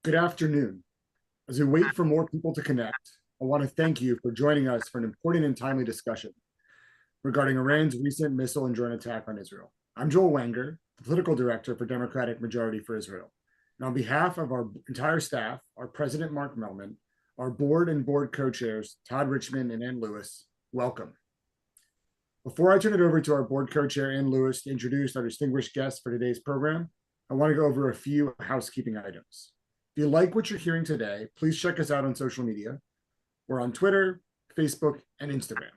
Good afternoon. As we wait for more people to connect, I want to thank you for joining us for an important and timely discussion regarding Iran's recent missile and drone attack on Israel. I'm Joel Wenger, the political director for Democratic Majority for Israel. And on behalf of our entire staff, our president, Mark Melman, our board and board co-chairs, Todd Richmond and Ann Lewis, welcome. Before I turn it over to our board co-chair, Ann Lewis, to introduce our distinguished guests for today's program, I want to go over a few housekeeping items. If you like what you're hearing today, please check us out on social media. We're on Twitter, Facebook, and Instagram.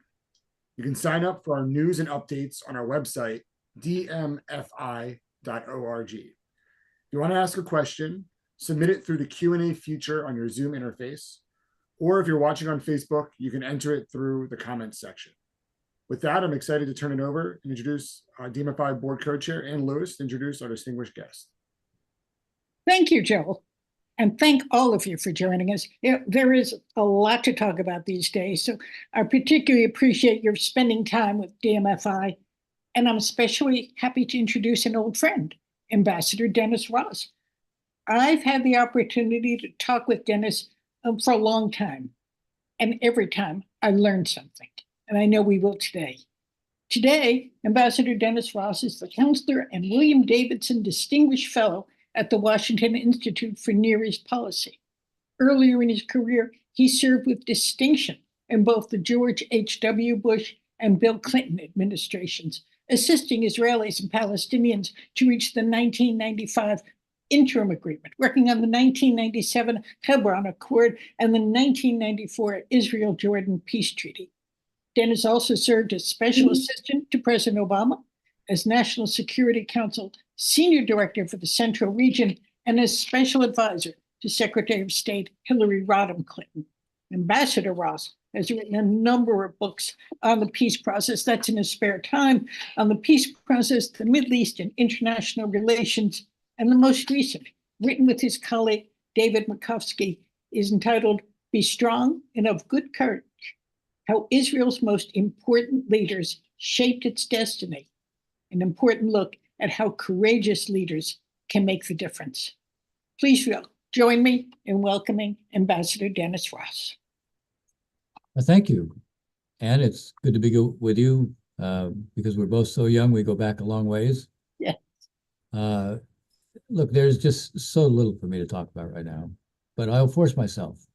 You can sign up for our news and updates on our website, dmfi.org. If you want to ask a question, submit it through the Q&A feature on your Zoom interface, or if you're watching on Facebook, you can enter it through the comments section. With that, I'm excited to turn it over and introduce our DMFI board co-chair, Ann Lewis, to introduce our distinguished guest. Thank you, Joel. And thank all of you for joining us. There is a lot to talk about these days, so I particularly appreciate your spending time with DMFI, and I'm especially happy to introduce an old friend, Ambassador Dennis Ross. I've had the opportunity to talk with Dennis for a long time, and every time I learned something, and I know we will today. Today, Ambassador Dennis Ross is the counselor and William Davidson Distinguished Fellow at the Washington Institute for Near East Policy. Earlier in his career, he served with distinction in both the George H.W. Bush and Bill Clinton administrations, assisting Israelis and Palestinians to reach the 1995 interim agreement, working on the 1997 Hebron Accord and the 1994 Israel-Jordan Peace Treaty. Dennis also served as special assistant to President Obama, as National Security Council Senior Director for the Central Region, and as Special Advisor to Secretary of State Hillary Rodham Clinton. Ambassador Ross has written a number of books on the peace process, that's in his spare time, on the peace process, the Middle East and international relations, and the most recent, written with his colleague David Makovsky, is entitled Be Strong and of Good Courage, How Israel's Most Important Leaders Shaped Its Destiny, an important look at how courageous leaders can make the difference. Please join me in welcoming Ambassador Dennis Ross. Thank you. And it's good to be with you because we're both so young, we go back a long ways. Yeah. Look, there's just so little for me to talk about right now, but I'll force myself.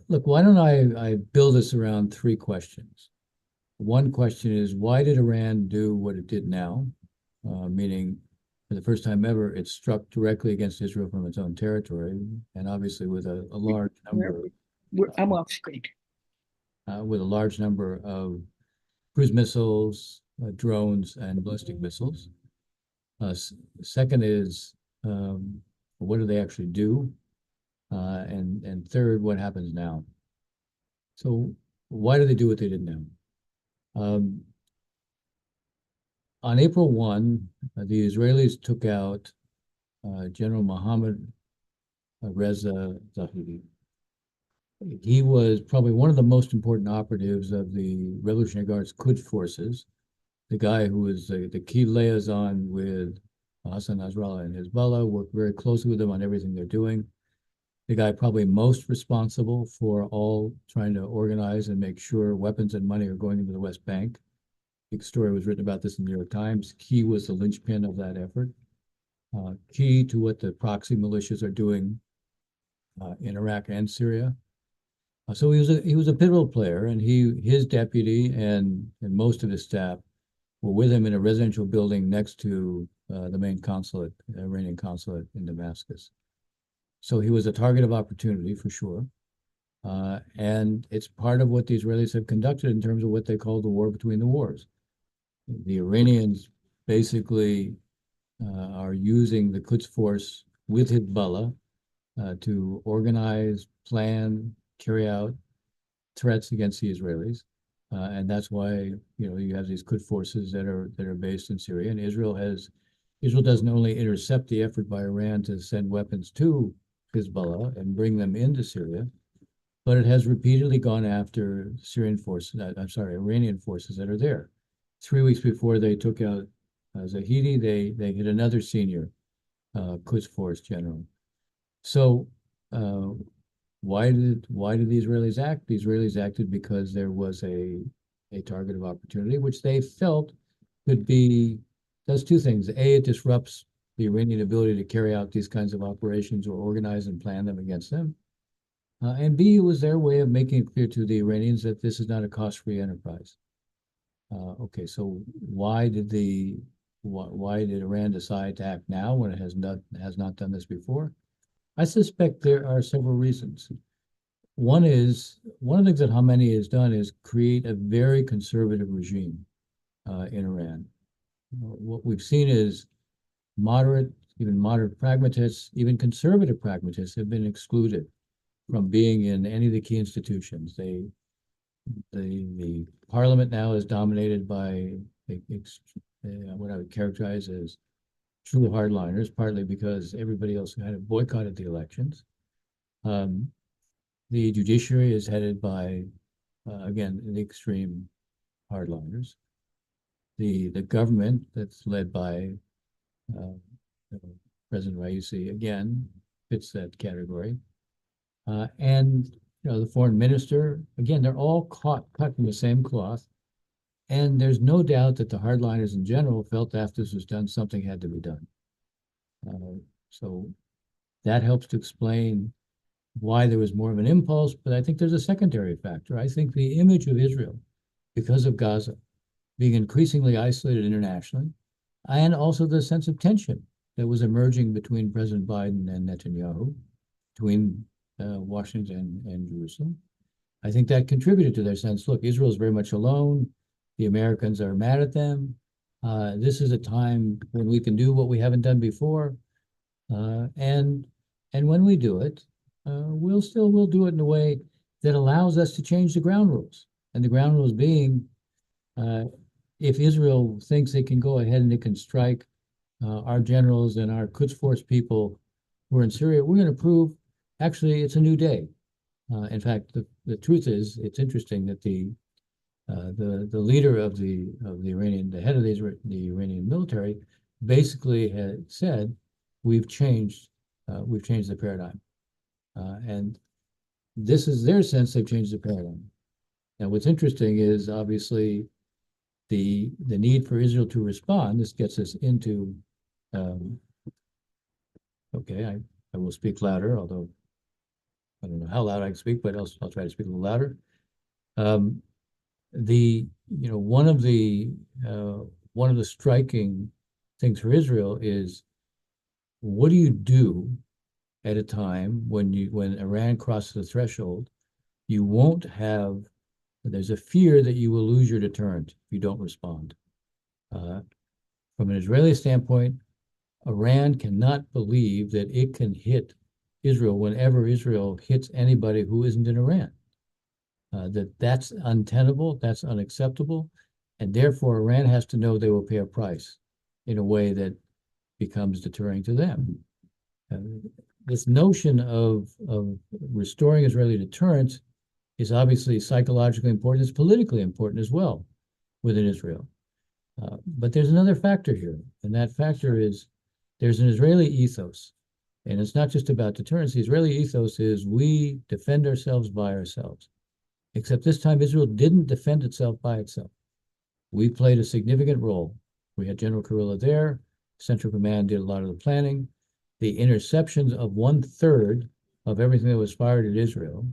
Look, why don't I build this around three questions? One question is, why did Iran do what it did now? Meaning, for the first time ever, it struck directly against Israel from its own territory, and obviously with a large number. I'm off screen. With a large number of cruise missiles, drones, and ballistic missiles. Second is, what do they actually do? And third, what happens now? So why do they do what they did now? On April 1, the Israelis took out General Mohammad Reza Zahedi. He was probably one of the most important operatives of the Revolutionary Guard's Quds forces, the guy who was the key liaison with Hassan Nasrallah and Hezbollah, worked very closely with them on everything they're doing. The guy probably most responsible for all trying to organize and make sure weapons and money are going into the West Bank. Big story was written about this in the New York Times. He was the linchpin of that effort. Key to what the proxy militias are doing in Iraq and Syria. So he was a pivotal player, and his deputy and most of his staff were with him in a residential building next to the main consulate, Iranian consulate in Damascus. So he was a target of opportunity for sure. And it's part of what the Israelis have conducted in terms of what they call the war between the wars. The Iranians basically are using the Quds force with Hezbollah to organize, plan, carry out threats against the Israelis. And that's why you have these Quds forces that are based in Syria. And Israel doesn't only intercept the effort by Iran to send weapons to Hezbollah and bring them into Syria, but it has repeatedly gone after Iranian forces that are there. 3 weeks before they took out Zahedi, they hit another senior Quds force general. So why did the Israelis act? The Israelis acted because there was a target of opportunity, which they felt could be, does two things. A, it disrupts the Iranian ability to carry out these kinds of operations or organize and plan them against them. And B, it was their way of making it clear to the Iranians that this is not a cost-free enterprise. Okay, so why did Iran decide to act now when it has not done this before? I suspect there are several reasons. One of the things that Khamenei has done is create a very conservative regime in Iran. What we've seen is even moderate pragmatists, even conservative pragmatists have been excluded from being in any of the key institutions. The parliament now is dominated by what I would characterize as true hardliners, partly because everybody else kind of boycotted the elections. The judiciary is headed by, again, the extreme hardliners. The government that's led by President Raisi, again, fits that category. And the foreign minister, again, they're all cut from the same cloth. And there's no doubt that the hardliners in general felt after this was done, something had to be done. So that helps to explain why there was more of an impulse. But I think there's a secondary factor. I think the image of Israel, because of Gaza being increasingly isolated internationally, and also the sense of tension that was emerging between President Biden and Netanyahu, between Washington and Jerusalem. I think that contributed to their sense, look, Israel is very much alone. The Americans are mad at them. This is a time when we can do what we haven't done before. And when we do it, we'll do it in a way that allows us to change the ground rules. And the ground rules being, if Israel thinks it can go ahead and it can strike our generals and our Quds Force people who are in Syria, we're going to prove, actually, it's a new day. In fact, the truth is, it's interesting that the leader of the Iranian, the head of the Iranian military, basically had said, we've changed the paradigm, and this is their sense they've changed the paradigm. Now, what's interesting is obviously the need for Israel to respond. This gets us into okay, I will speak louder, although I don't know how loud I can speak, but I'll try to speak a little louder. One of the striking things for Israel is, what do you do at a time when Iran crosses the threshold? You won't have, there's a fear that you will lose your deterrent if you don't respond. From an Israeli standpoint, Iran cannot believe that it can hit Israel whenever Israel hits anybody who isn't in Iran. That's untenable, that's unacceptable, and therefore Iran has to know they will pay a price in a way that becomes deterring to them. This notion of restoring Israeli deterrence is obviously psychologically important. It's politically important as well within Israel. But there's another factor here, and that factor is there's an Israeli ethos. And it's not just about deterrence. The Israeli ethos is we defend ourselves by ourselves. Except this time, Israel didn't defend itself by itself. We played a significant role. We had General Kurilla there. Central Command did a lot of the planning. The interceptions of 1/3 of everything that was fired at Israel,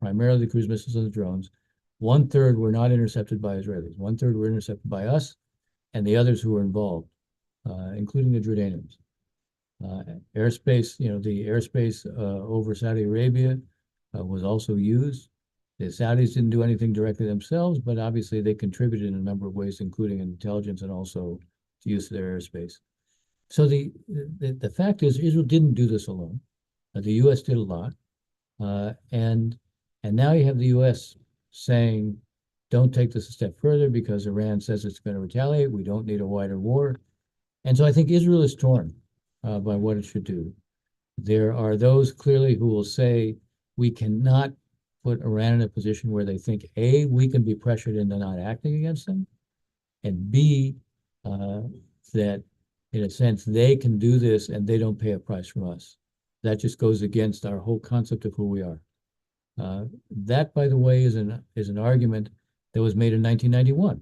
primarily the cruise missiles and the drones, 1/3 were not intercepted by Israelis. 1/3 were intercepted by us and the others who were involved, including the Jordanians. Airspace, the airspace over Saudi Arabia was also used. The Saudis didn't do anything directly themselves, but obviously they contributed in a number of ways, including intelligence and also to use their airspace. So the fact is, Israel didn't do this alone. The U.S. did a lot, and now you have the U.S. saying, "Don't take this a step further because Iran says it's going to retaliate. We don't need a wider war." And so I think Israel is torn by what it should do. There are those clearly who will say we cannot put Iran in a position where they think, A, we can be pressured into not acting against them, and B, that in a sense, they can do this and they don't pay a price from us. That just goes against our whole concept of who we are. That, by the way, is an argument that was made in 1991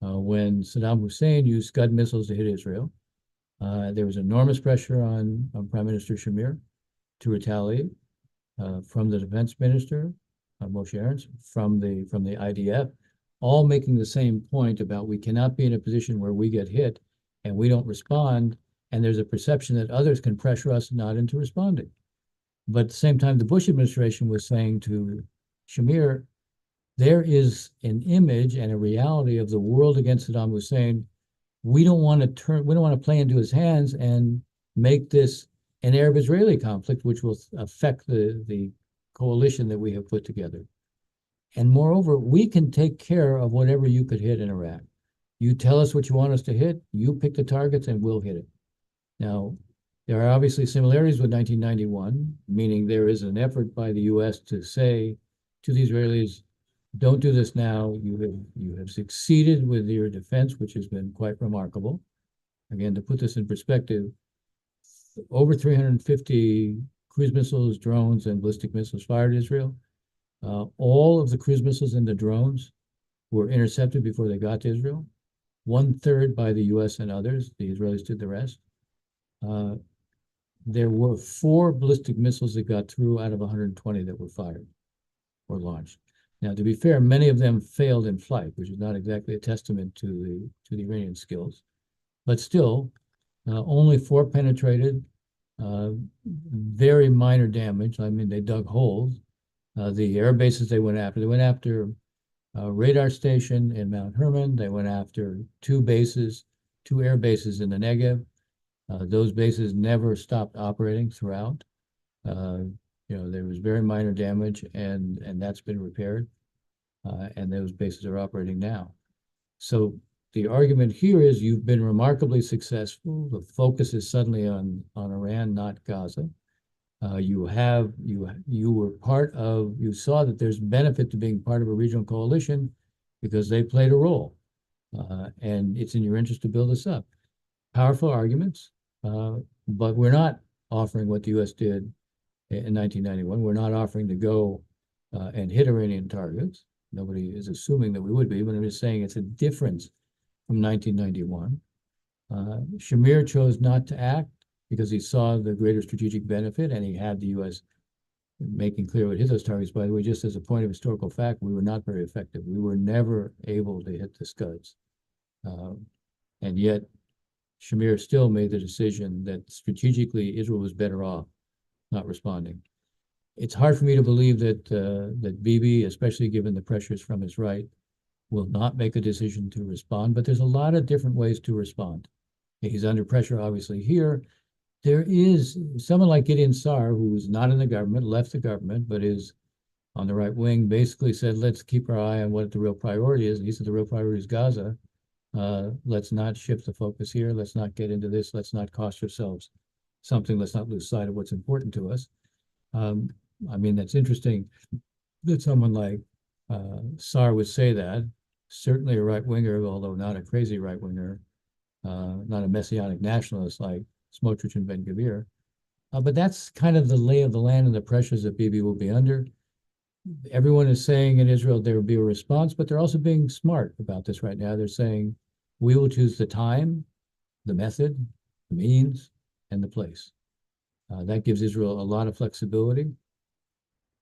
when Saddam Hussein used Scud missiles to hit Israel. There was enormous pressure on Prime Minister Shamir to retaliate from the defense minister, Moshe Ernst, from the IDF, all making the same point about we cannot be in a position where we get hit and we don't respond, and there's a perception that others can pressure us not into responding. But at the same time, the Bush administration was saying to Shamir, there is an image and a reality of the world against Saddam Hussein. We don't want to play into his hands and make this an Arab-Israeli conflict, which will affect the coalition that we have put together. And moreover, we can take care of whatever you could hit in Iraq. You tell us what you want us to hit, you pick the targets, and we'll hit it. Now, there are obviously similarities with 1991, meaning there is an effort by the US to say to the Israelis, don't do this now. You have succeeded with your defense, which has been quite remarkable. Again, to put this in perspective, over 350 cruise missiles, drones, and ballistic missiles fired at Israel. All of the cruise missiles and the drones were intercepted before they got to Israel. 1/3 by the US and others. The Israelis did the rest. There were 4 ballistic missiles that got through out of 120 that were fired or launched. Now, to be fair, many of them failed in flight, which is not exactly a testament to the Iranian skills. But still, only 4 penetrated, very minor damage. I mean, they dug holes. The air bases they went after a radar station in Mount Hermon. They went after 2 air bases in the Negev. Those bases never stopped operating throughout. There was very minor damage, and that's been repaired, and those bases are operating now. So the argument here is you've been remarkably successful. The focus is suddenly on Iran, not Gaza. You saw that there's benefit to being part of a regional coalition because they played a role, and it's in your interest to build this up. Powerful arguments, but we're not offering what the U.S. did in 1991. We're not offering to go and hit Iranian targets. Nobody is assuming that we would be, but I'm just saying it's a difference from 1991. Shamir chose not to act because he saw the greater strategic benefit, and he had the U.S. making clear what hit those targets. By the way, just as a point of historical fact, we were not very effective. We were never able to hit the Scuds. And yet, Shamir still made the decision that strategically Israel was better off not responding. It's hard for me to believe that Bibi, especially given the pressures from his right, will not make a decision to respond, but there's a lot of different ways to respond. He's under pressure, obviously, here. There is someone like Gideon Sa'ar, who's not in the government, left the government, but is on the right wing, basically said, let's keep our eye on what the real priority is. And he said the real priority is Gaza. Let's not shift the focus here. Let's not get into this. Let's not cost ourselves something. Let's not lose sight of what's important to us. I mean, that's interesting that someone like Sa'ar would say that. Certainly a right-winger, although not a crazy right-winger, not a messianic nationalist like Smotrich and Ben-Gvir. But that's kind of the lay of the land and the pressures that Bibi will be under. Everyone is saying in Israel there will be a response, but they're also being smart about this right now. They're saying we will choose the time, the method, the means, and the place. That gives Israel a lot of flexibility.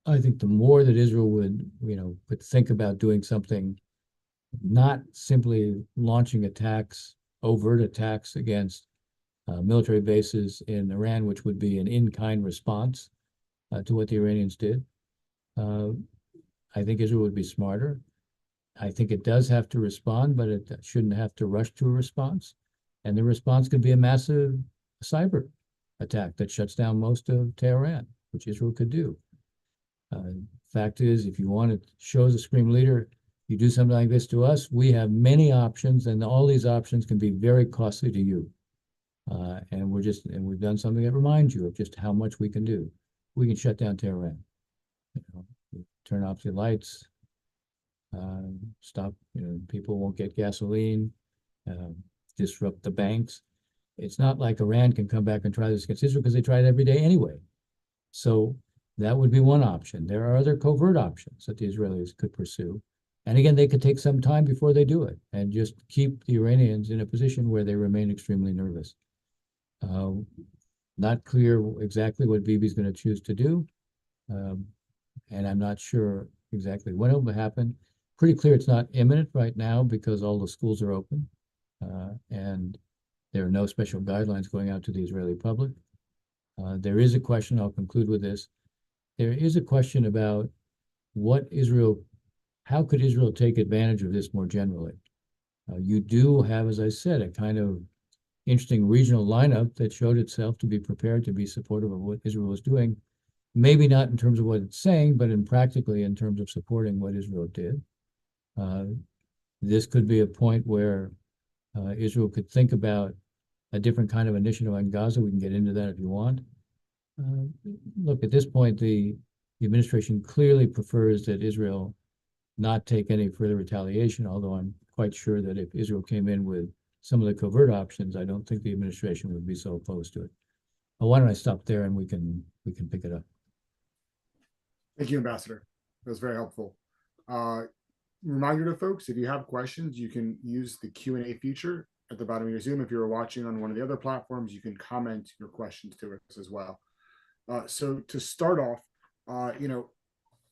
I think the more that Israel would think about doing something, not simply launching attacks, overt attacks against military bases in Iran, which would be an in-kind response to what the Iranians did. I think Israel would be smarter. I think it does have to respond, but it shouldn't have to rush to a response. And the response could be a massive cyber attack that shuts down most of Tehran, which Israel could do. Fact is, if you want to show as a supreme leader, you do something like this to us, we have many options, and all these options can be very costly to you. And we've done something that reminds you of just how much we can do. We can shut down Tehran. Turn off the lights, stop, people won't get gasoline, disrupt the banks. It's not like Iran can come back and try this against Israel because they try it every day anyway. So that would be one option. There are other covert options that the Israelis could pursue. And again, they could take some time before they do it and just keep the Iranians in a position where they remain extremely nervous. Not clear exactly what Bibi's going to choose to do. And I'm not sure exactly when it will happen. Pretty clear it's not imminent right now because all the schools are open and there are no special guidelines going out to the Israeli public. There is a question, I'll conclude with this. There is a question about how could Israel take advantage of this more generally? You do have, as I said, a kind of interesting regional lineup that showed itself to be prepared to be supportive of what Israel was doing. Maybe not in terms of what it's saying, but practically in terms of supporting what Israel did. This could be a point where Israel could think about a different kind of initiative on Gaza. We can get into that if you want. Look, at this point, the administration clearly prefers that Israel not take any further retaliation, although I'm quite sure that if Israel came in with some of the covert options, I don't think the administration would be so opposed to it. But why don't I stop there and we can pick it up. Thank you, Ambassador. That was very helpful. Reminder to folks, if you have questions, you can use the Q&A feature at the bottom of your Zoom. If you're watching on one of the other platforms, you can comment your questions to us as well. So to start off,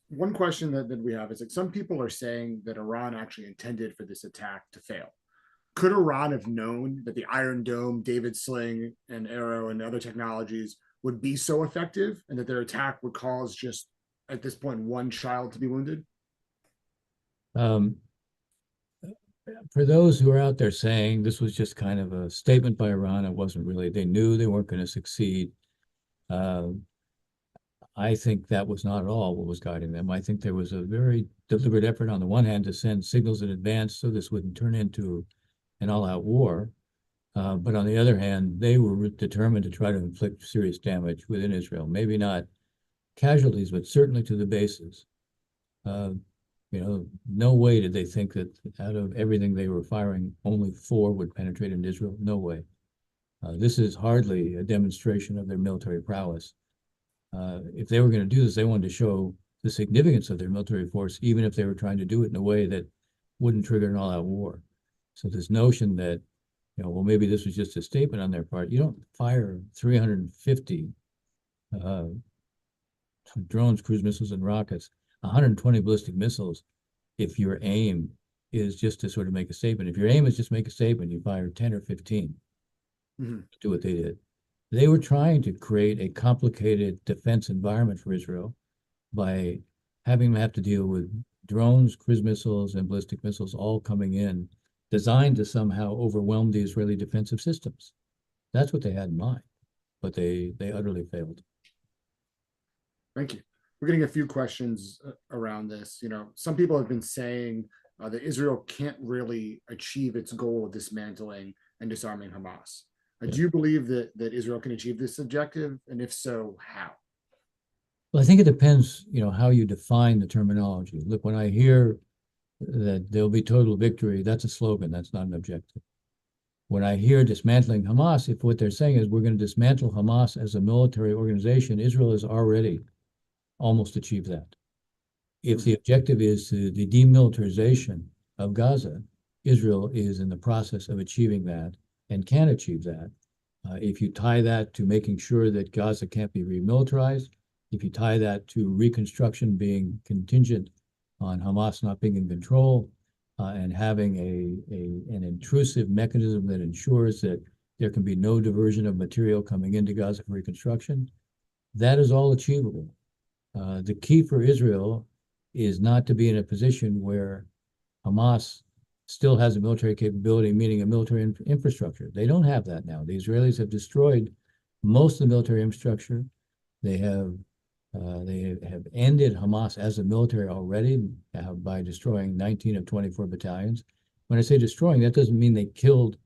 one question that we have is that some people are saying that Iran actually intended for this attack to fail. Could Iran have known that the Iron Dome, David Sling, and Arrow and other technologies would be so effective and that their attack would cause just, at this point, one child to be wounded? For those who are out there saying this was just kind of a statement by Iran, it wasn't really, they knew they weren't going to succeed. I think that was not at all what was guiding them. I think there was a very deliberate effort on the one hand to send signals in advance so this wouldn't turn into an all-out war. But on the other hand, they were determined to try to inflict serious damage within Israel. Maybe not casualties, but certainly to the bases. No way did they think that out of everything they were firing, only 4 would penetrate into Israel. No way. This is hardly a demonstration of their military prowess. If they were going to do this, they wanted to show the significance of their military force, even if they were trying to do it in a way that wouldn't trigger an all-out war. So this notion that, well, maybe this was just a statement on their part. You don't fire 350 drones, cruise missiles, and rockets, 120 ballistic missiles, if your aim is just to sort of make a statement. If your aim is just make a statement, you fire 10 or 15. Do what they did. They were trying to create a complicated defense environment for Israel by having them have to deal with drones, cruise missiles, and ballistic missiles all coming in, designed to somehow overwhelm the Israeli defensive systems. That's what they had in mind, but they utterly failed. Thank you. We're getting a few questions around this. Some people have been saying that Israel can't really achieve its goal of dismantling and disarming Hamas. Do you believe that Israel can achieve this objective? And if so, how? Well, I think it depends, how you define the terminology. Look, when I hear that there'll be total victory, that's a slogan, that's not an objective. When I hear dismantling Hamas, if what they're saying is we're going to dismantle Hamas as a military organization, Israel has already almost achieved that. If the objective is the demilitarization of Gaza, Israel is in the process of achieving that and can achieve that. If you tie that to making sure that Gaza can't be remilitarized, if you tie that to reconstruction being contingent on Hamas not being in control and having an intrusive mechanism that ensures that there can be no diversion of material coming into Gaza for reconstruction, that is all achievable. The key for Israel is not to be in a position where Hamas still has a military capability, meaning a military infrastructure. They don't have that now. The Israelis have destroyed most of the military infrastructure. They have ended Hamas as a military already by destroying 19 of 24 battalions. When I say destroying, that doesn't mean they killed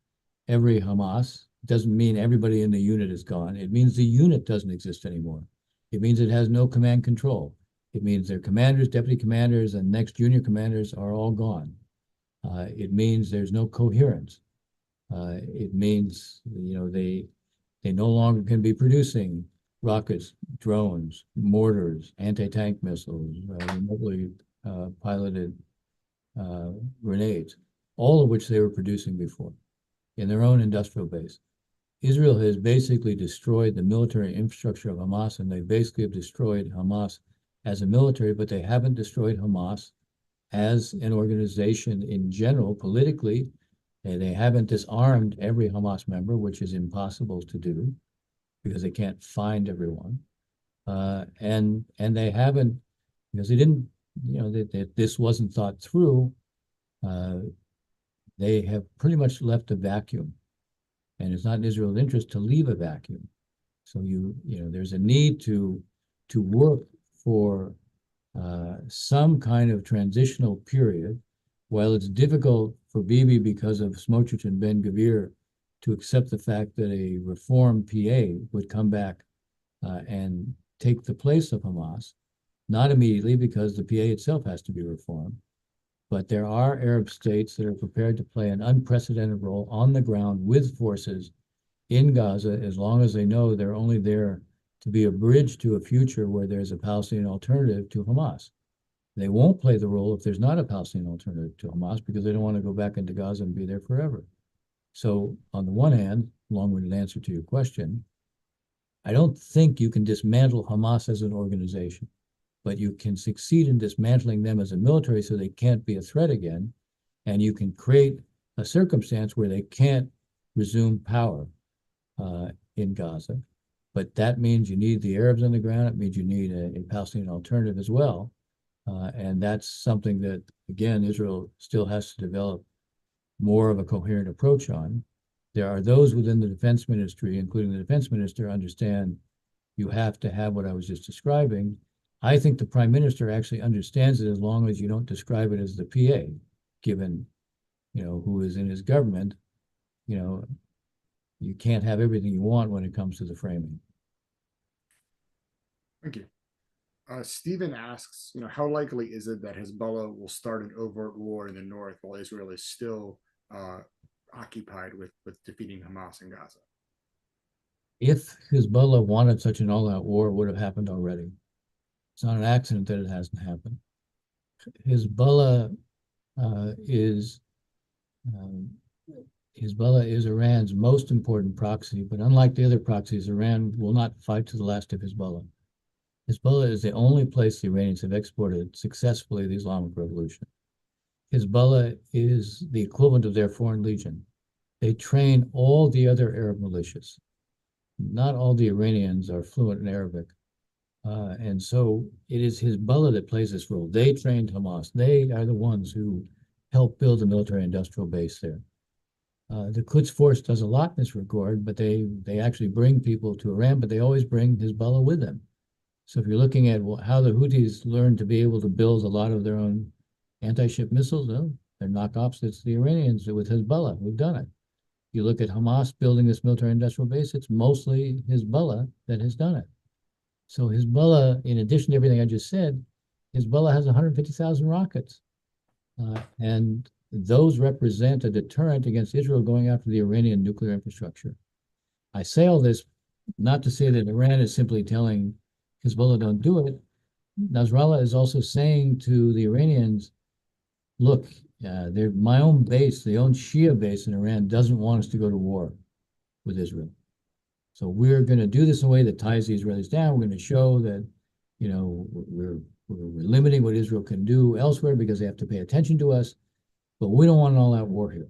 every Hamas. It doesn't mean everybody in the unit is gone. It means the unit doesn't exist anymore. It means it has no command control. It means their commanders, deputy commanders, and next junior commanders are all gone. It means there's no coherence. It means, they no longer can be producing rockets, drones, mortars, anti-tank missiles, remotely piloted grenades, all of which they were producing before in their own industrial base. Israel has basically destroyed the military infrastructure of Hamas, and they basically have destroyed Hamas as a military, but they haven't destroyed Hamas as an organization in general, politically. They haven't disarmed every Hamas member, which is impossible to do because they can't find everyone. And they haven't, because they didn't, that this wasn't thought through. They have pretty much left a vacuum, and it's not in Israel's interest to leave a vacuum. So there's a need to work for some kind of transitional period. While it's difficult for Bibi because of Smotrich and Ben Gvir to accept the fact that a reformed PA would come back and take the place of Hamas, not immediately because the PA itself has to be reformed, but there are Arab states that are prepared to play an unprecedented role on the ground with forces in Gaza, as long as they know they're only there to be a bridge to a future where there's a Palestinian alternative to Hamas. They won't play the role if there's not a Palestinian alternative to Hamas because they don't want to go back into Gaza and be there forever. So on the one hand, long-winded answer to your question, I don't think you can dismantle Hamas as an organization, but you can succeed in dismantling them as a military so they can't be a threat again, and you can create a circumstance where they can't resume power in Gaza. But that means you need the Arabs on the ground. It means you need a Palestinian alternative as well. And that's something that, again, Israel still has to develop more of a coherent approach on. There are those within the defense ministry, including the defense minister, understand you have to have what I was just describing. I think the prime minister actually understands it as long as you don't describe it as the PA, given, who is in his government. You can't have everything you want when it comes to the framing. Thank you. Stephen asks, how likely is it that Hezbollah will start an overt war in the north while Israel is still occupied with defeating Hamas in Gaza? If Hezbollah wanted such an all-out war, it would have happened already. It's not an accident that it hasn't happened. Hezbollah is Iran's most important proxy, but unlike the other proxies, Iran will not fight to the last of Hezbollah. Hezbollah is the only place the Iranians have exported successfully the Islamic Revolution. Hezbollah is the equivalent of their Foreign Legion. They train all the other Arab militias. Not all the Iranians are fluent in Arabic. And so it is Hezbollah that plays this role. They trained Hamas. They are the ones who helped build the military-industrial base there. The Quds Force does a lot in this regard, but they actually bring people to Iran, but they always bring Hezbollah with them. So if you're looking at how the Houthis learned to be able to build a lot of their own anti-ship missiles, they're knockoffs. It's the Iranians with Hezbollah who've done it. You look at Hamas building this military-industrial base, it's mostly Hezbollah that has done it. So Hezbollah, in addition to everything I just said, Hezbollah has 150,000 rockets. And those represent a deterrent against Israel going after the Iranian nuclear infrastructure. I say all this not to say that Iran is simply telling Hezbollah don't do it. Nasrallah is also saying to the Iranians, look, my own base, the own Shia base in Iran doesn't want us to go to war with Israel. So we're going to do this in a way that ties the Israelis down. We're going to show that, we're limiting what Israel can do elsewhere because they have to pay attention to us. But we don't want an all-out war here.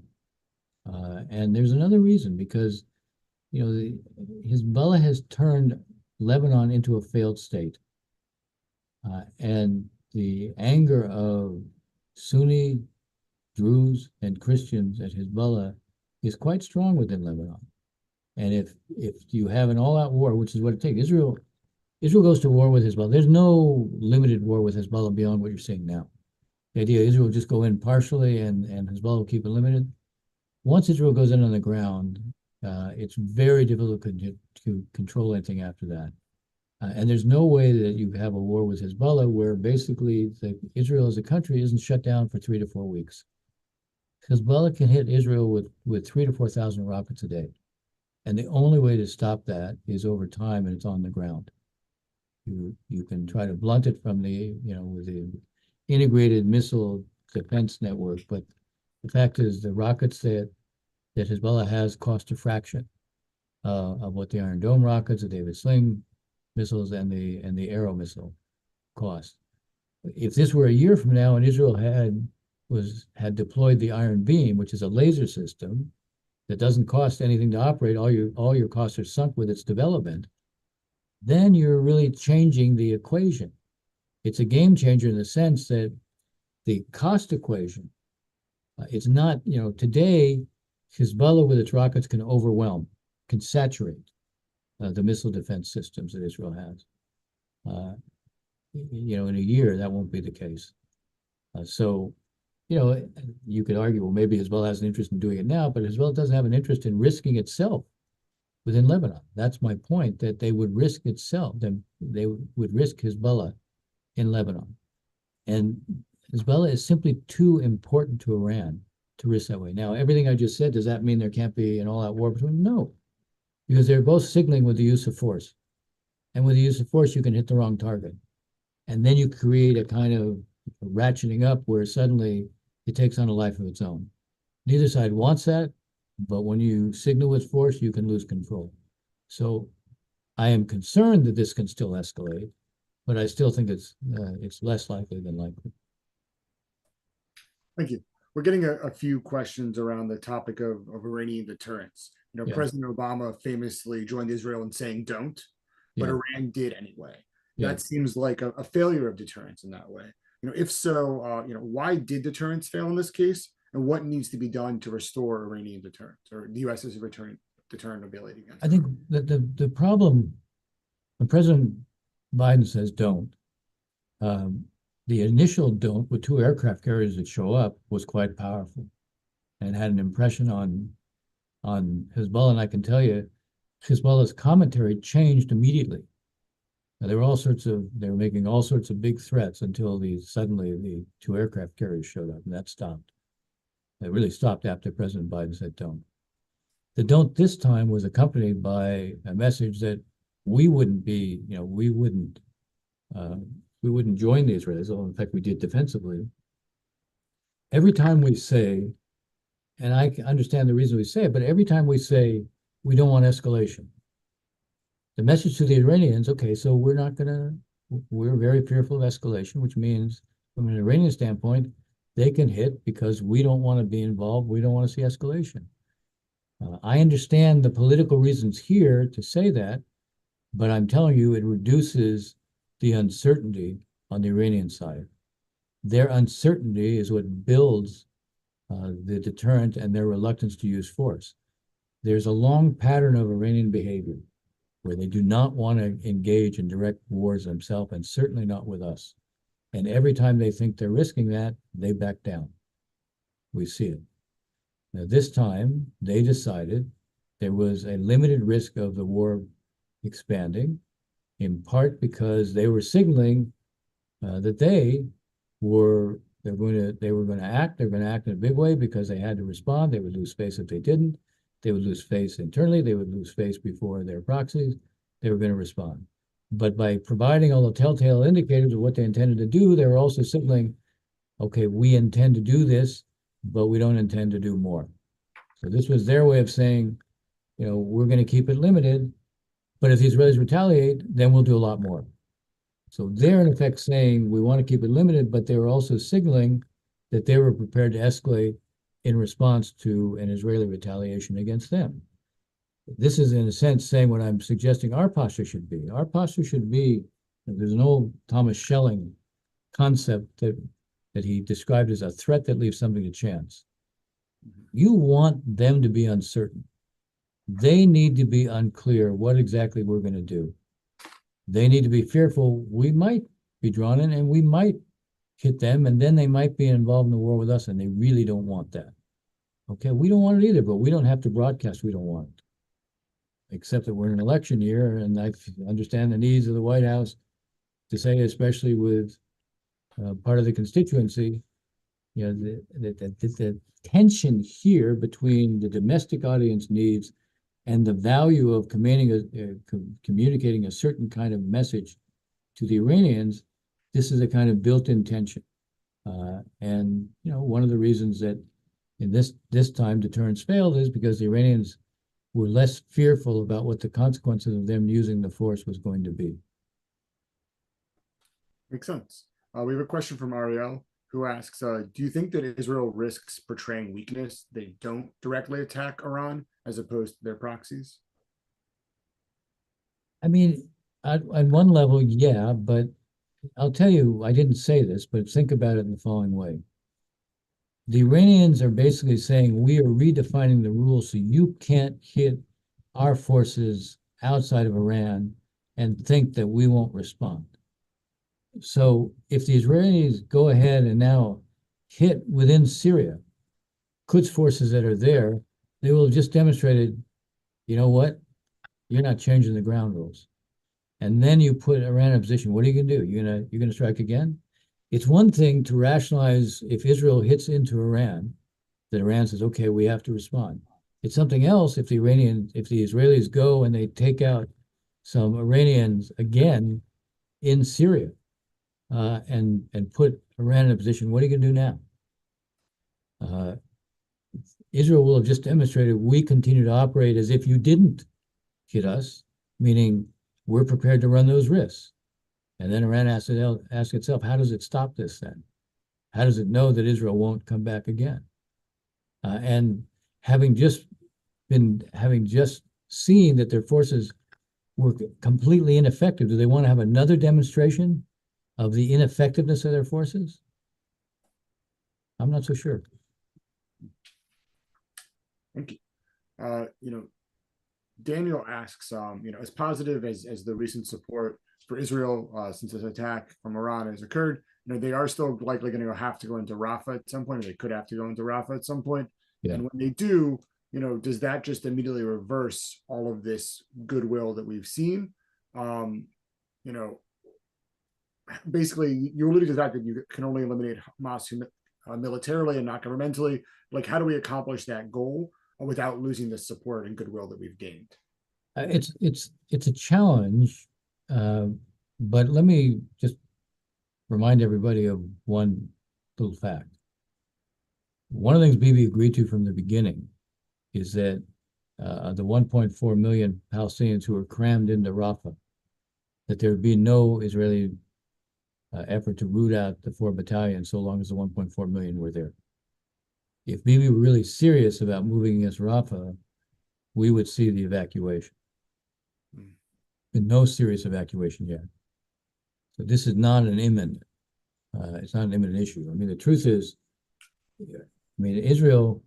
And there's another reason, because, Hezbollah has turned Lebanon into a failed state. And the anger of Sunni, Druze, and Christians at Hezbollah is quite strong within Lebanon. And if you have an all-out war, which is what it takes, Israel goes to war with Hezbollah. There's no limited war with Hezbollah beyond what you're seeing now. The idea Israel will just go in partially and Hezbollah will keep it limited. Once Israel goes in on the ground, it's very difficult to control anything after that. And there's no way that you have a war with Hezbollah where basically Israel as a country isn't shut down for 3 to 4 weeks. Hezbollah can hit Israel with 3,000 to 4,000 rockets a day. And the only way to stop that is over time, and it's on the ground. You can try to blunt it from the, with the integrated missile defense network, but the fact is the rockets that Hezbollah has cost a fraction of what the Iron Dome rockets, the David Sling missiles, and the Arrow missile cost. If this were a year from now and Israel had deployed the Iron Beam, which is a laser system that doesn't cost anything to operate, all your costs are sunk with its development, then you're really changing the equation. It's a game changer in the sense that the cost equation, it's not, today, Hezbollah with its rockets can overwhelm, can saturate the missile defense systems that Israel has. In a year, that won't be the case. So, you could argue, well, maybe Hezbollah has an interest in doing it now, but Hezbollah doesn't have an interest in risking itself within Lebanon. That's my point, that they would risk itself, they would risk Hezbollah in Lebanon. And Hezbollah is simply too important to Iran to risk that way. Now, everything I just said, does that mean there can't be an all-out war between them? No, because they're both signaling with the use of force. And with the use of force, you can hit the wrong target. And then you create a kind of ratcheting up where suddenly it takes on a life of its own. Neither side wants that, but when you signal with force, you can lose control. So I am concerned that this can still escalate, but I still think it's less likely than likely. Thank you. We're getting a few questions around the topic of Iranian deterrence. Yeah. President Obama famously joined Israel in saying don't, but Yeah. Iran did anyway. Yeah. That seems like a failure of deterrence in that way. If so, why did deterrence fail in this case, and what needs to be done to restore Iranian deterrence or the U.S.'s deterrent ability against? I think that the problem when President Biden says don't, the initial don't with 2 aircraft carriers that show up was quite powerful and had an impression on Hezbollah. And I can tell you, Hezbollah's commentary changed immediately. Now, they were making all sorts of big threats until suddenly the 2 aircraft carriers showed up, and that stopped. It really stopped after President Biden said don't. The don't this time was accompanied by a message that we wouldn't join the Israelis. In fact, we did defensively. Every time we say, and I understand the reason we say it, but every time we say we don't want escalation, the message to the Iranians, okay, so we're very fearful of escalation, which means from an Iranian standpoint, they can hit because we don't want to be involved. We don't want to see escalation. I understand the political reasons here to say that, but I'm telling you, it reduces the uncertainty on the Iranian side. Their uncertainty is what builds the deterrent and their reluctance to use force. There's a long pattern of Iranian behavior where they do not want to engage in direct wars themselves, and certainly not with us. And every time they think they're risking that, they back down. We see it. Now, this time, they decided there was a limited risk of the war expanding, in part because they were signaling that they were going to act. They're going to act in a big way because they had to respond. They would lose face if they didn't. They would lose face internally. They would lose face before their proxies. They were going to respond. But by providing all the telltale indicators of what they intended to do, they were also signaling, okay, we intend to do this, but we don't intend to do more. So this was their way of saying, we're going to keep it limited, but if the Israelis retaliate, then we'll do a lot more. So they're in effect saying we want to keep it limited, but they were also signaling that they were prepared to escalate in response to an Israeli retaliation against them. This is, in a sense, saying what I'm suggesting our posture should be. Our posture should be, there's an old Thomas Schelling concept that he described as a threat that leaves something to chance. You want them to be uncertain. They need to be unclear what exactly we're going to do. They need to be fearful we might be drawn in and we might hit them, and then they might be involved in the war with us, and they really don't want that. Okay, we don't want it either, but we don't have to broadcast we don't want it. Except that we're in an election year, and I understand the needs of the White House to say, especially with part of the constituency, the tension here between the domestic audience needs and the value of communicating a certain kind of message to the Iranians, this is a kind of built-in tension. And one of the reasons that in this time deterrence failed is because the Iranians were less fearful about what the consequences of them using the force was going to be. Makes sense. We have a question from Ariel who asks, do you think that Israel risks portraying weakness? They don't directly attack Iran as opposed to their proxies? I mean, on one level, yeah, but I'll tell you, I didn't say this, but think about it in the following way. The Iranians are basically saying, we are redefining the rules so you can't hit our forces outside of Iran and think that we won't respond. So if the Israelis go ahead and now hit within Syria, Quds forces that are there, they will have just demonstrated, you know what? You're not changing the ground rules. And then you put Iran in a position, what are you going to do? You're gonna strike again? It's one thing to rationalize if Israel hits into Iran, that Iran says, okay, we have to respond. It's something else if the Israelis go and they take out some Iranians again in Syria and put Iran in a position, what are you going to do now? Israel will have just demonstrated we continue to operate as if you didn't hit us, meaning we're prepared to run those risks. And then Iran has to ask itself, how does it stop this then? How does it know that Israel won't come back again? And having just seen that their forces were completely ineffective, do they want to have another demonstration of the ineffectiveness of their forces? I'm not so sure. Thank you. Daniel asks, as positive as the recent support for Israel since this attack from Iran has occurred, they are still likely going to have to go into Rafah at some point, or they could have to go into Rafah at some point. Yeah. And when they do, does that just immediately reverse all of this goodwill that we've seen? Basically, you alluded to the fact that you can only eliminate Hamas militarily and not governmentally. Like, how do we accomplish that goal without losing the support and goodwill that we've gained? It's a challenge, but let me just remind everybody of one little fact. One of the things Bibi agreed to from the beginning is that the 1.4 million Palestinians who were crammed into Rafah, that there would be no Israeli effort to root out the 4 battalions so long as the 1.4 million were there. If Bibi were really serious about moving against Rafah, we would see the evacuation. But no serious evacuation yet. So this is not an imminent, it's not an imminent issue. I mean, the truth is, Israel,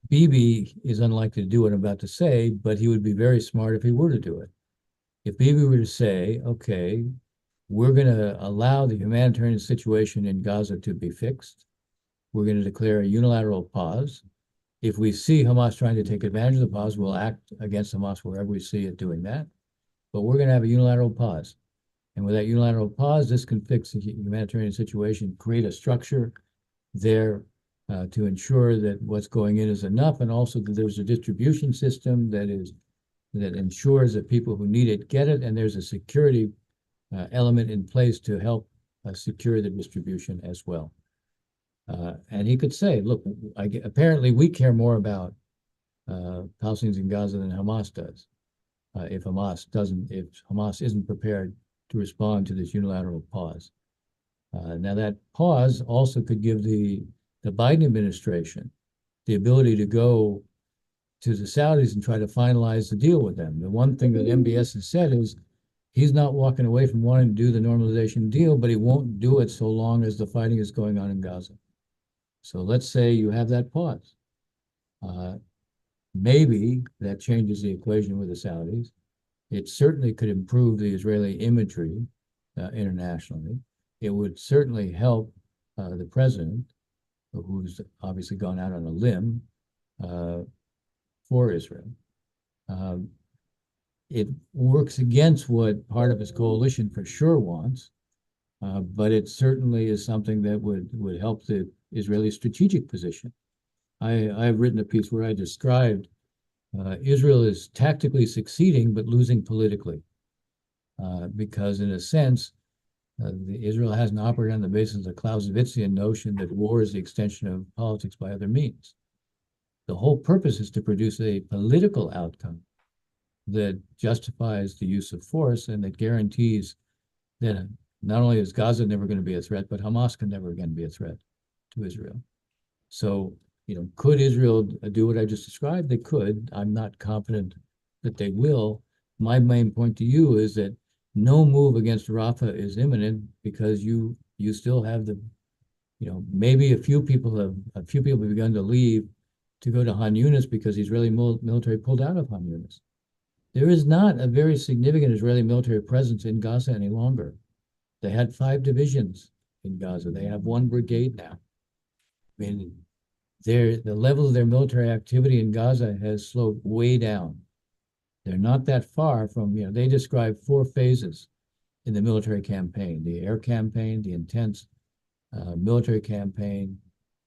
Bibi is unlikely to do what I'm about to say, but he would be very smart if he were to do it. If Bibi were to say, okay, we're going to allow the humanitarian situation in Gaza to be fixed. We're going to declare a unilateral pause. If we see Hamas trying to take advantage of the pause, we'll act against Hamas wherever we see it doing that. But we're going to have a unilateral pause. And with that unilateral pause, this can fix the humanitarian situation, create a structure there to ensure that what's going in is enough, and also that there's a distribution system that ensures that people who need it get it, and there's a security element in place to help secure the distribution as well. And he could say, look, apparently we care more about Palestinians in Gaza than Hamas does. If Hamas isn't prepared to respond to this unilateral pause. Now that pause also could give the Biden administration the ability to go to the Saudis and try to finalize the deal with them. The one thing that MBS has said is he's not walking away from wanting to do the normalization deal, but he won't do it so long as the fighting is going on in Gaza. So let's say you have that pause. Maybe that changes the equation with the Saudis. It certainly could improve the Israeli imagery internationally. It would certainly help the president, who's obviously gone out on a limb for Israel. It works against what part of his coalition for sure wants, but it certainly is something that would help the Israeli strategic position. I've written a piece where I described Israel is tactically succeeding, but losing politically. Because in a sense, Israel hasn't operated on the basis of the Clausewitzian notion that war is the extension of politics by other means. The whole purpose is to produce a political outcome that justifies the use of force and that guarantees that not only is Gaza never going to be a threat, but Hamas can never again be a threat to Israel. So, could Israel do what I just described? They could. I'm not confident that they will. My main point to you is that no move against Rafah is imminent because you still have maybe a few people have begun to leave to go to Han Yunis because Israeli military pulled out of Han Yunis. There is not a very significant Israeli military presence in Gaza any longer. They had 5 divisions in Gaza. They have 1 brigade now. I mean, the level of their military activity in Gaza has slowed way down. They're not that far from, they describe 4 phases in the military campaign: the air campaign, the intense military campaign,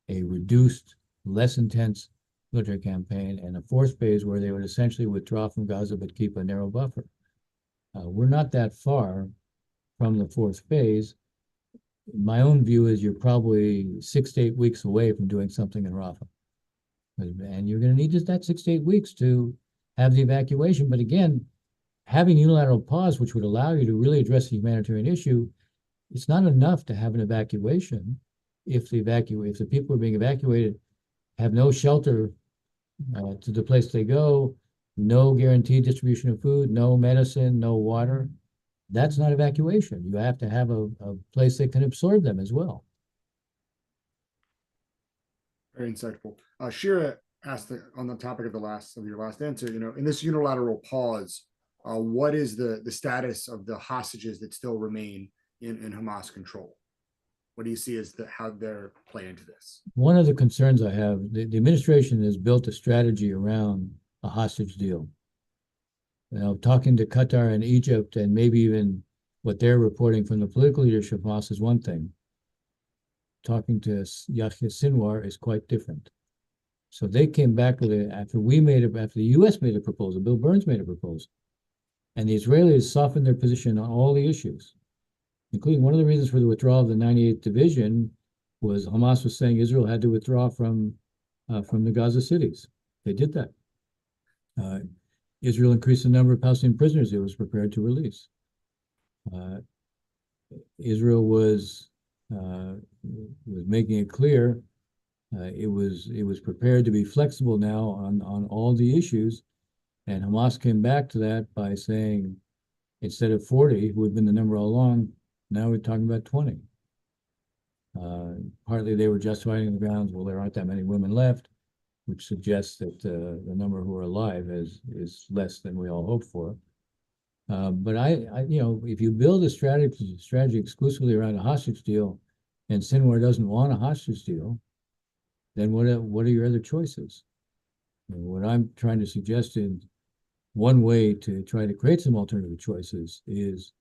a reduced, less intense military campaign, and a 4th phase where they would essentially withdraw from Gaza but keep a narrow buffer. We're not that far from the 4th phase. My own view is you're probably 6 to 8 weeks away from doing something in Rafah. And you're going to need just that 6 to 8 weeks to have the evacuation. But again, having unilateral pause, which would allow you to really address the humanitarian issue, it's not enough to have an evacuation if the people who are being evacuated have no shelter to the place they go, no guaranteed distribution of food, no medicine, no water. That's not evacuation. You have to have a place that can absorb them as well. Very insightful. Shira asked on the topic of your last answer, in this unilateral pause, what is the status of the hostages that still remain in Hamas control? What do you see as how they're playing into this? One of the concerns I have, the administration has built a strategy around a hostage deal. Talking to Qatar and Egypt, and maybe even what they're reporting from the political leadership of Hamas is one thing. Talking to Yahya Sinwar is quite different. So they came back with it after the U.S. made a proposal, Bill Burns made a proposal, and the Israelis softened their position on all the issues, including one of the reasons for the withdrawal of the 98th Division was Hamas was saying Israel had to withdraw from the Gaza cities. They did that. Israel increased the number of Palestinian prisoners it was prepared to release. Israel was making it clear it was prepared to be flexible now on all the issues, and Hamas came back to that by saying instead of 40, who had been the number all along, now we're talking about 20. Partly they were justifying on the grounds, well, there aren't that many women left, which suggests that the number who are alive is less than we all hoped for. But if you build a strategy exclusively around a hostage deal, and Sinwar doesn't want a hostage deal, then what are your other choices? And what I'm trying to suggest is one way to try to create some alternative choices is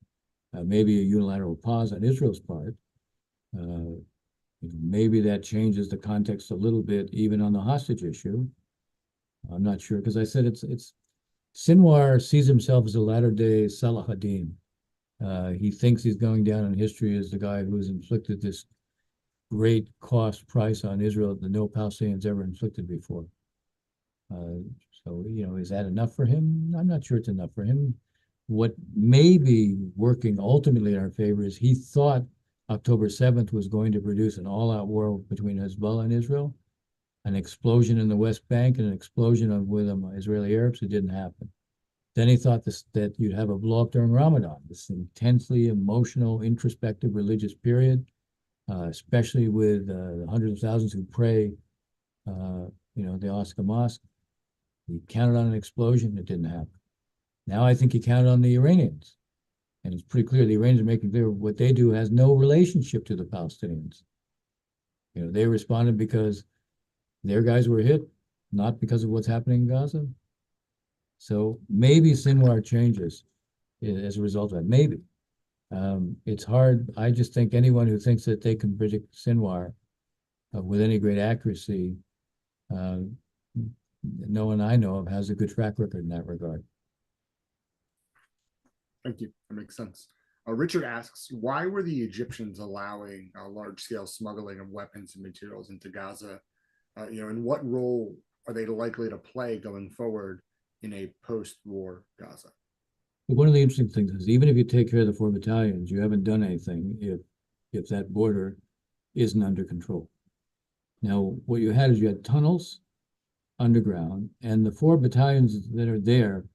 maybe a unilateral pause on Israel's part. Maybe that changes the context a little bit, even on the hostage issue. I'm not sure, because I said it's Sinwar sees himself as a latter-day Salah ad-Din. He thinks he's going down in history as the guy who's inflicted this great cost price on Israel that no Palestinians ever inflicted before. So, is that enough for him? I'm not sure it's enough for him. What may be working ultimately in our favor is he thought October 7th was going to produce an all-out war between Hezbollah and Israel, an explosion in the West Bank, and an explosion with Israeli Arabs. It didn't happen. Then he thought that you'd have a blow-up during Ramadan, this intensely emotional, introspective religious period, especially with the hundreds of thousands who pray, the Al-Aqsa Mosque. He counted on an explosion. It didn't happen. Now I think he counted on the Iranians. And it's pretty clear the Iranians are making clear what they do has no relationship to the Palestinians. They responded because their guys were hit, not because of what's happening in Gaza. So maybe Sinwar changes as a result of that. Maybe. It's hard. I just think anyone who thinks that they can predict Sinwar with any great accuracy no one I know of has a good track record in that regard. Thank you. That makes sense. Richard asks, why were the Egyptians allowing large-scale smuggling of weapons and materials into Gaza? And what role are they likely to play going forward in a post-war Gaza? But one of the interesting things is even if you take care of the 4 battalions, you haven't done anything if that border isn't under control. Now, what you had is you had tunnels underground, and the 4 battalions that are there,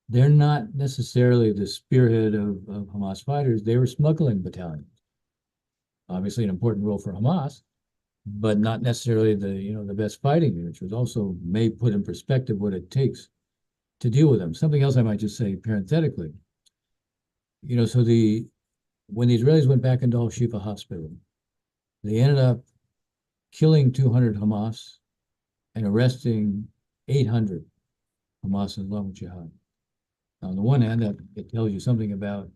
they're not necessarily the spearhead of Hamas fighters. They were smuggling battalions. Obviously, an important role for Hamas, but not necessarily the best fighting units, which also may put in perspective what it takes to deal with them. Something else I might just say parenthetically, so when the Israelis went back into Al-Shifa Hospital, they ended up killing 200 Hamas and arresting 800 Hamas and Islamic Jihad. Now, on the one hand, it tells you something about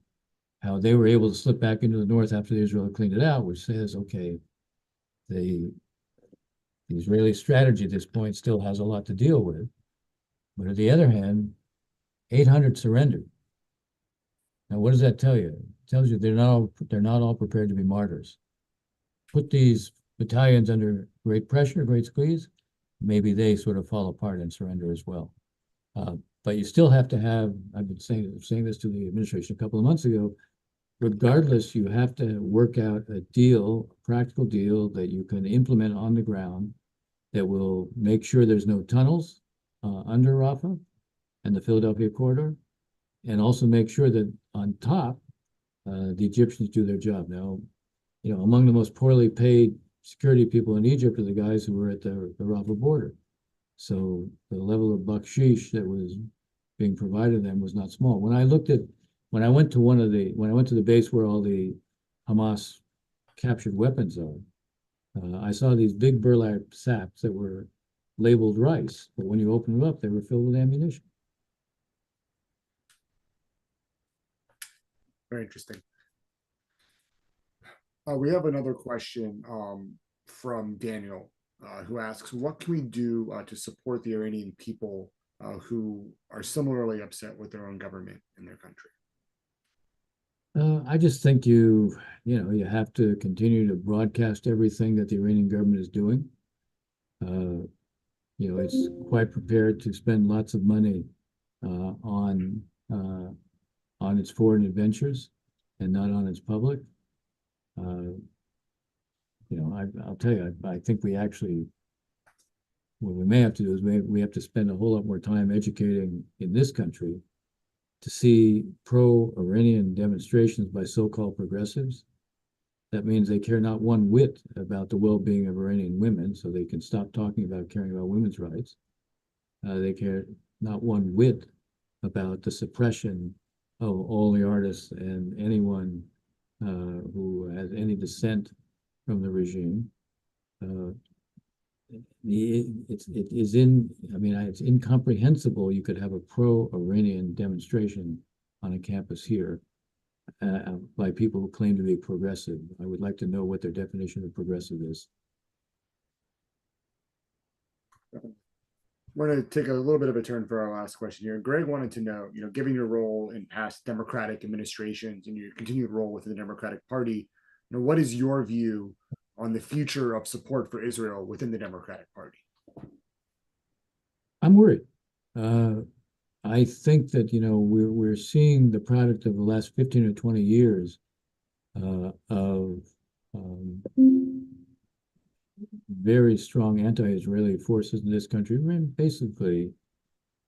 how they were able to slip back into the north after Israel had cleaned it out, which says, okay, the Israeli strategy at this point still has a lot to deal with. But on the other hand, 800 surrendered. Now, what does that tell you? It tells you they're not all prepared to be martyrs. Put these battalions under great pressure, great squeeze, maybe they sort of fall apart and surrender as well. But you still have to have, I've been saying this to the administration a couple of months ago, regardless, you have to work out a practical deal that you can implement on the ground that will make sure there's no tunnels under Rafah and the Philadelphia corridor, and also make sure that on top, the Egyptians do their job. Now, among the most poorly paid security people in Egypt are the guys who were at the Rafah border. So the level of bakshish that was being provided them was not small. When I went to the base where all the Hamas captured weapons are, I saw these big burlap sacks that were labeled rice, but when you open them up, they were filled with ammunition. Very interesting. We have another question from Daniel, who asks, what can we do to support the Iranian people who are similarly upset with their own government in their country? I just think you have to continue to broadcast everything that the Iranian government is doing. It's quite prepared to spend lots of money on its foreign adventures and not on its public. I'll tell you, I think what we may have to do is we have to spend a whole lot more time educating in this country to see pro-Iranian demonstrations by so-called progressives. That means they care not one whit about the well-being of Iranian women, so they can stop talking about caring about women's rights. They care not one whit about the suppression of all the artists and anyone who has any dissent from the regime. It's incomprehensible you could have a pro-Iranian demonstration on a campus here by people who claim to be progressive. I would like to know what their definition of progressive is. We're going to take a little bit of a turn for our last question here. Greg wanted to know, given your role in past Democratic administrations and your continued role within the Democratic Party, what is your view on the future of support for Israel within the Democratic Party? I'm worried. I think that we're seeing the product of the last 15 or 20 years of very strong anti-Israeli forces in this country. I mean, basically,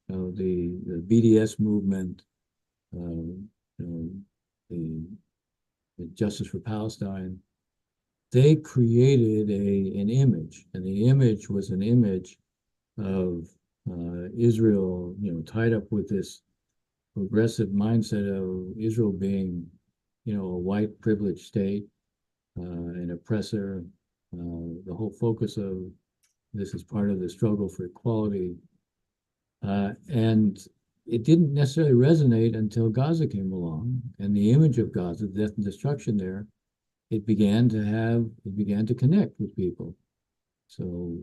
the BDS movement, the Justice for Palestine. They created an image, and the image was an image of Israel, tied up with this progressive mindset of Israel being, a white privileged state, an oppressor. The whole focus of this is part of the struggle for equality. And it didn't necessarily resonate until Gaza came along, and the image of Gaza, death and destruction there, it began to connect with people. So,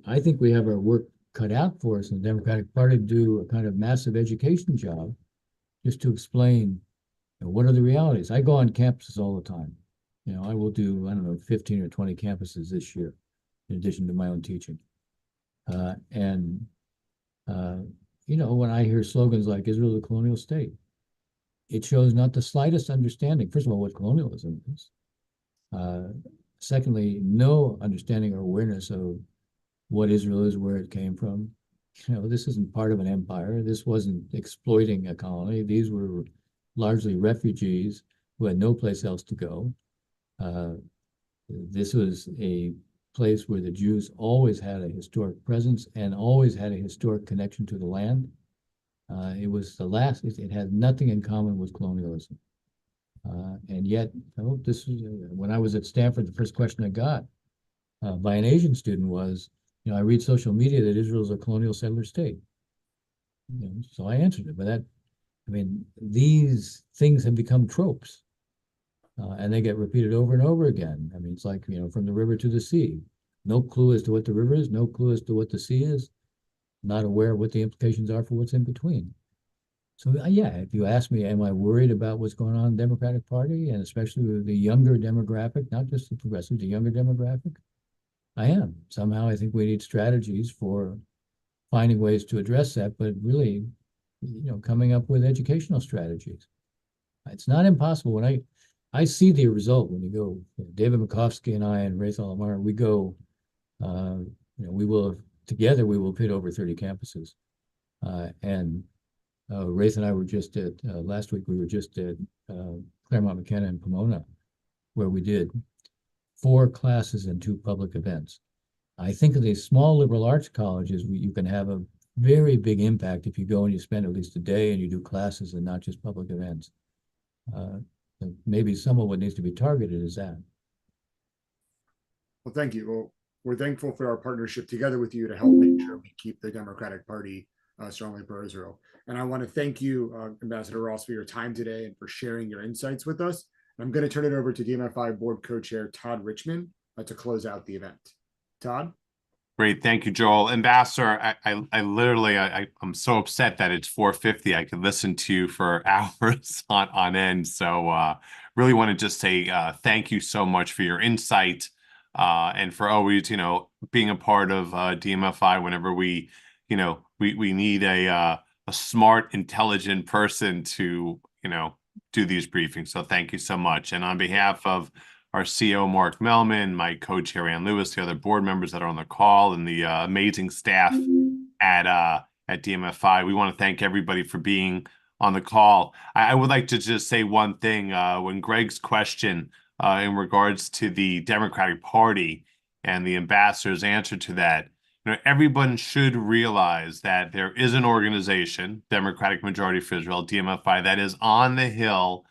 I think we have our work cut out for us in the Democratic Party to do a kind of massive education job just to explain what are the realities. I go on campuses all the time. I will do, I don't know, 15 or 20 campuses this year, in addition to my own teaching. And when I hear slogans like Israel is a colonial state, it shows not the slightest understanding, first of all, what colonialism is. Secondly, no understanding or awareness of what Israel is, where it came from. This isn't part of an empire. This wasn't exploiting a colony. These were largely refugees who had no place else to go. This was a place where the Jews always had a historic presence and always had a historic connection to the land. It was the last, it had nothing in common with colonialism. And yet, this was, when I was at Stanford, the first question I got by an Asian student was, I read social media that Israel is a colonial settler state. So I answered it, but these things have become tropes. And they get repeated over and over again. It's like, from the river to the sea. No clue as to what the river is, no clue as to what the sea is, not aware of what the implications are for what's in between. So yeah, if you ask me, am I worried about what's going on in the Democratic Party, and especially with the younger demographic, not just the progressive, the younger demographic? I am. Somehow I think we need strategies for finding ways to address that, but really, coming up with educational strategies. It's not impossible. When I see the result when you go, David Makovsky and I and Raith Alamar, we go, we will, together, we will pit over 30 campuses. And Raith and I were just at, last week, we were just at Claremont McKenna in Pomona, where we did 4 classes and 2 public events. I think of these small liberal arts colleges, you can have a very big impact if you go and you spend at least a day and you do classes and not just public events. Maybe some of what needs to be targeted is that. Well, thank you. Well, we're thankful for our partnership together with you to help make sure we keep the Democratic Party strongly pro-Israel. And I want to thank you, Ambassador Ross, for your time today and for sharing your insights with us. I'm going to turn it over to DMFI Board Co-Chair Todd Richmond to close out the event. Todd? Great. Thank you, Joel. Ambassador, I literally, I'm so upset that it's 4:50. I could listen to you for hours on end. So really want to just say thank you so much for your insight and for always, being a part of DMFI whenever we need a smart, intelligent person to, do these briefings. So thank you so much. And on behalf of our CEO, Mark Melman, my co-chair, Ann Lewis, the other board members that are on the call, and the amazing staff at DMFI. We want to thank everybody for being on the call. I would like to just say one thing. When Greg's question in regards to the Democratic Party and the ambassador's answer to that, everyone should realize that there is an organization, Democratic Majority for Israel, DMFI, that is on the Hill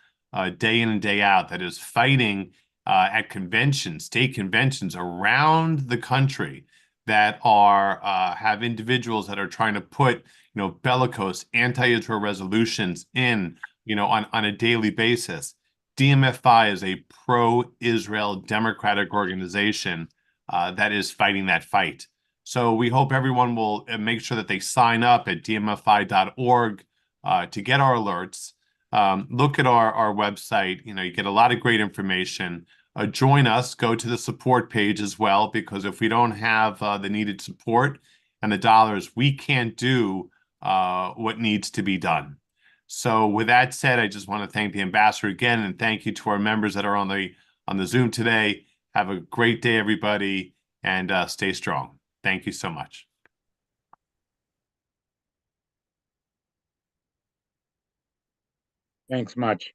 day in and day out, that is fighting at conventions, state conventions around the country that are have individuals that are trying to put bellicose anti-Israel resolutions in on a daily basis. DMFI is a pro-Israel democratic organization that is fighting that fight. So we hope everyone will make sure that they sign up at dmfi.org to get our alerts. Look at our website. You get a lot of great information. Join us. Go to the support page as well, because if we don't have the needed support and the dollars, we can't do what needs to be done. So with that said, I just want to thank the ambassador again, and thank you to our members that are on the Zoom today. Have a great day, everybody, and stay strong. Thank you so much. Thanks much.